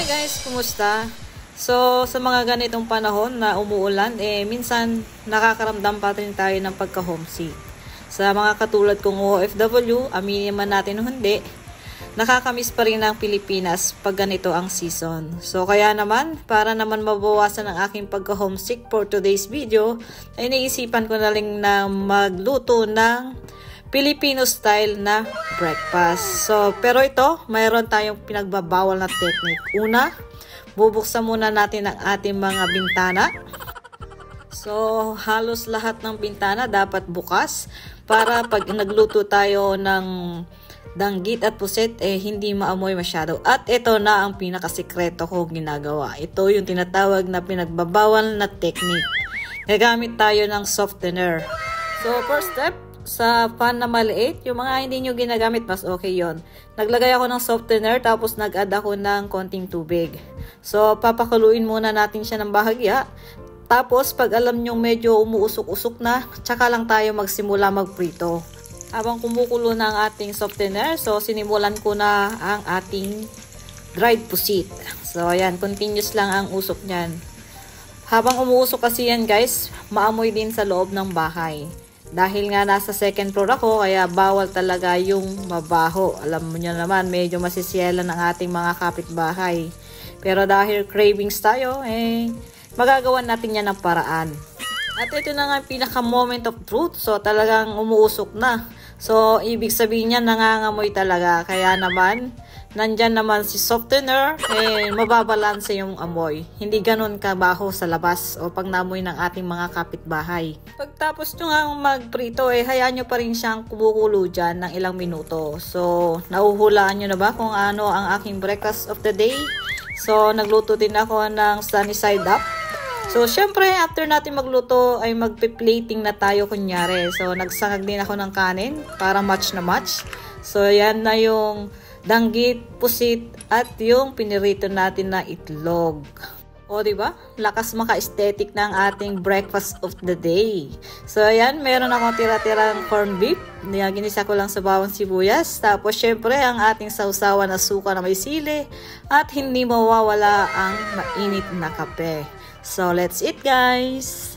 Hi guys, kumusta? So, sa mga ganitong panahon na umuulan, minsan nakakaramdam pa rin tayo ng pagka-homesick. Sa mga katulad kong OFW, aminin man natin o hindi, nakakamiss pa rin ang Pilipinas pag ganito ang season. So, kaya naman, para naman mabawasan ang aking pagka-homesick for today's video, ay naisipan ko na rin na magluto ng Filipino style na breakfast. So, pero ito, mayroon tayong pinagbabawal na technique. Una, bubuksan muna natin ang ating mga bintana. So, halos lahat ng bintana dapat bukas para pag nagluto tayo ng danggit at puset, hindi maamoy masyado. At ito na ang pinakasikreto ko ginagawa. Ito yung tinatawag na pinagbabawal na technique. Gagamit tayo ng softener. So, first step, sa pan na maliit, yung mga hindi nyo ginagamit, mas okay yon. Naglagay ako ng softener, tapos nag-add ako ng konting tubig. So, papakuluin muna natin siya ng bahagya. Tapos, pag alam nyo medyo umuusok-usok na, tsaka lang tayo magsimula magprito. Habang kumukulo na ang ating softener, so sinimulan ko na ang ating dried pusit. So, ayan, continuous lang ang usok nyan. Habang umuusok kasi yan guys, maamoy din sa loob ng bahay. Dahil nga nasa second floor ako, kaya bawal talaga yung mabaho. Alam mo nyo naman, medyo masisyelan ang ating mga kapitbahay. Pero dahil cravings tayo, magagawan natin yan ng paraan. At ito na nga ang pinaka-moment of truth. So, talagang umuusok na. So, ibig sabihin niya, nangangamoy talaga. Kaya naman, nandyan naman si softener, mababalanse yung amoy. Hindi ganun kabaho sa labas o pag namoy ng ating mga kapitbahay. Pagtapos nyo nga magprito, hayaan nyo pa rin siyang kumukulo dyan ng ilang minuto. So, nahuhulaan nyo na ba kung ano ang aking breakfast of the day? So, nagluto din ako ng sunny side up. So, syempre, after natin magluto, ay magpi-plating na tayo kunyari. So, nagsangag din ako ng kanin para match na match. So, yan na yung danggit, pusit, at yung pinirito natin na itlog. O, diba? Lakas maka-aesthetic ng ating breakfast of the day. So, ayan, meron akong tira-tirang corned beef. Ginisa ko lang sa bawang sibuyas. Tapos, syempre, ang ating sausawan na suka na may sili. At hindi mawawala ang mainit na kape. So, let's eat, guys!